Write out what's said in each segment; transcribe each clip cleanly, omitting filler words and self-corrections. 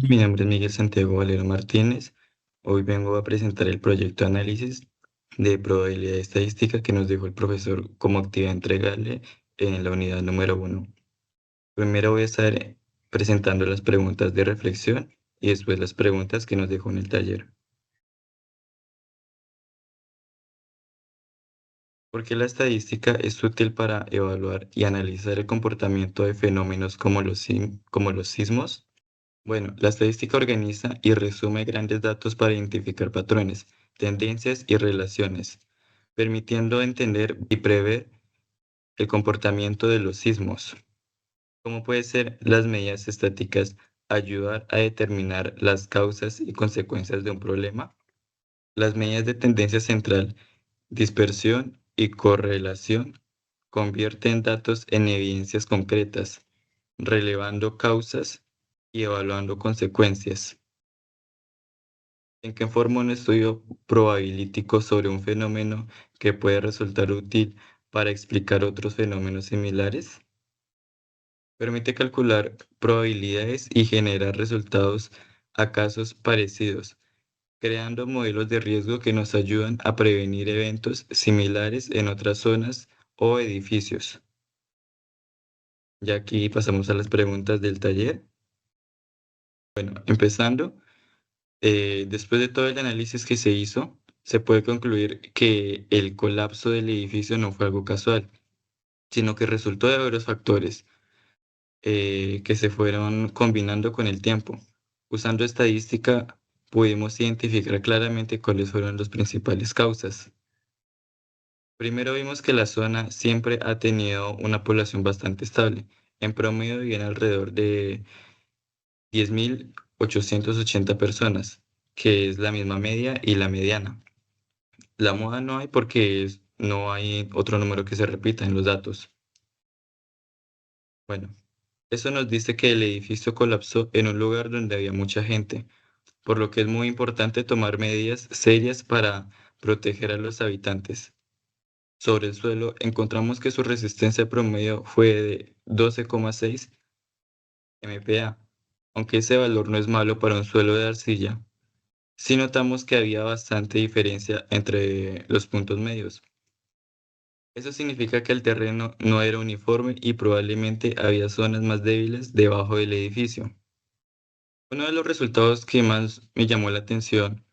Mi nombre es Miguel Santiago Valero Martínez. Hoy vengo a presentar el proyecto de análisis de probabilidad estadística que nos dejó el profesor como actividad entregable en la unidad número 1. Primero voy a estar presentando las preguntas de reflexión y después las preguntas que nos dejó en el taller. ¿Por qué la estadística es útil para evaluar y analizar el comportamiento de fenómenos como como los sismos? Bueno, la estadística organiza y resume grandes datos para identificar patrones, tendencias y relaciones, permitiendo entender y prever el comportamiento de los sismos. ¿Cómo puede ser las medidas estáticas ayudar a determinar las causas y consecuencias de un problema? Las medidas de tendencia central, dispersión y correlación convierten datos en evidencias concretas, relevando causas y evaluando consecuencias. ¿En qué forma un estudio probabilítico sobre un fenómeno que puede resultar útil para explicar otros fenómenos similares? Permite calcular probabilidades y generar resultados a casos parecidos, creando modelos de riesgo que nos ayudan a prevenir eventos similares en otras zonas o edificios. Ya aquí pasamos a las preguntas del taller. Bueno, empezando. Después de todo el análisis que se hizo, se puede concluir que el colapso del edificio no fue algo casual, sino que resultó de varios factores que se fueron combinando con el tiempo. Usando estadística, pudimos identificar claramente cuáles fueron las principales causas. Primero vimos que la zona siempre ha tenido una población bastante estable. En promedio viven alrededor de 10.880 personas, que es la misma media y la mediana. La moda no hay porque no hay otro número que se repita en los datos. Bueno, eso nos dice que el edificio colapsó en un lugar donde había mucha gente, por lo que es muy importante tomar medidas serias para proteger a los habitantes. Sobre el suelo, encontramos que su resistencia promedio fue de 12,6 MPa, aunque ese valor no es malo para un suelo de arcilla. Sí notamos que había bastante diferencia entre los puntos medios. Eso significa que el terreno no era uniforme y probablemente había zonas más débiles debajo del edificio. Uno de los resultados que más me llamó la atención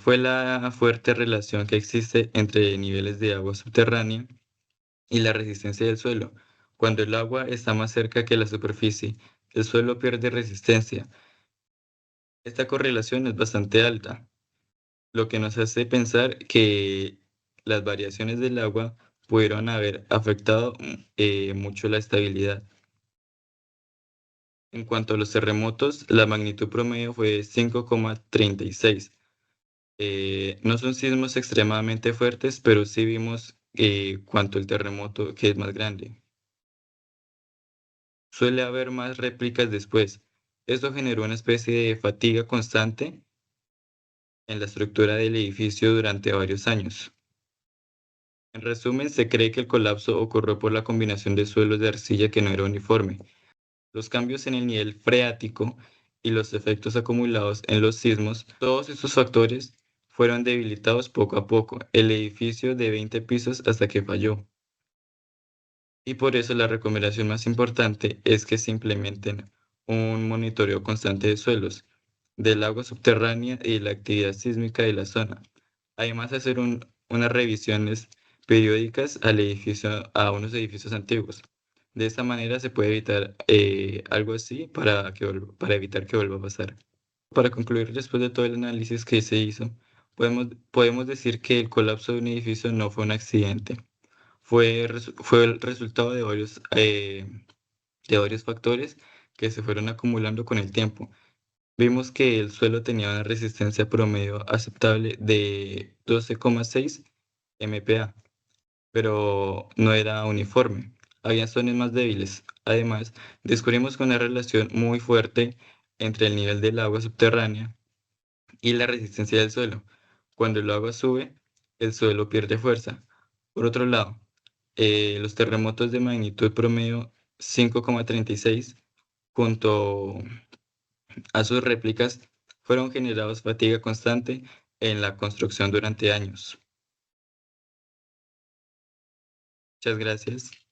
fue la fuerte relación que existe entre niveles de agua subterránea y la resistencia del suelo. Cuando el agua está más cerca que la superficie, el suelo pierde resistencia. Esta correlación es bastante alta, lo que nos hace pensar que las variaciones del agua pudieron haber afectado mucho la estabilidad. En cuanto a los terremotos, la magnitud promedio fue 5,36. No son sismos extremadamente fuertes, pero sí vimos cuánto el terremoto que es más grande. Suele haber más réplicas después. Esto generó una especie de fatiga constante en la estructura del edificio durante varios años. En resumen, se cree que el colapso ocurrió por la combinación de suelos de arcilla que no era uniforme, los cambios en el nivel freático y los efectos acumulados en los sismos. Todos estos factores fueron debilitados poco a poco el edificio de 20 pisos hasta que falló. Y por eso la recomendación más importante es que se implementen un monitoreo constante de suelos, del agua subterránea y la actividad sísmica de la zona. Además, hacer unas revisiones periódicas al edificio, a unos edificios antiguos. De esta manera se puede evitar algo así para evitar que vuelva a pasar. Para concluir, después de todo el análisis que se hizo, podemos decir que el colapso de un edificio no fue un accidente, fue el resultado de varios factores que se fueron acumulando con el tiempo. Vimos que el suelo tenía una resistencia promedio aceptable de 12,6 MPa, pero no era uniforme. Había zonas más débiles. Además, descubrimos que una relación muy fuerte entre el nivel del agua subterránea y la resistencia del suelo. Cuando el agua sube, el suelo pierde fuerza. Por otro lado, los terremotos de magnitud promedio 5,36 junto a sus réplicas fueron generados fatiga constante en la construcción durante años. Muchas gracias.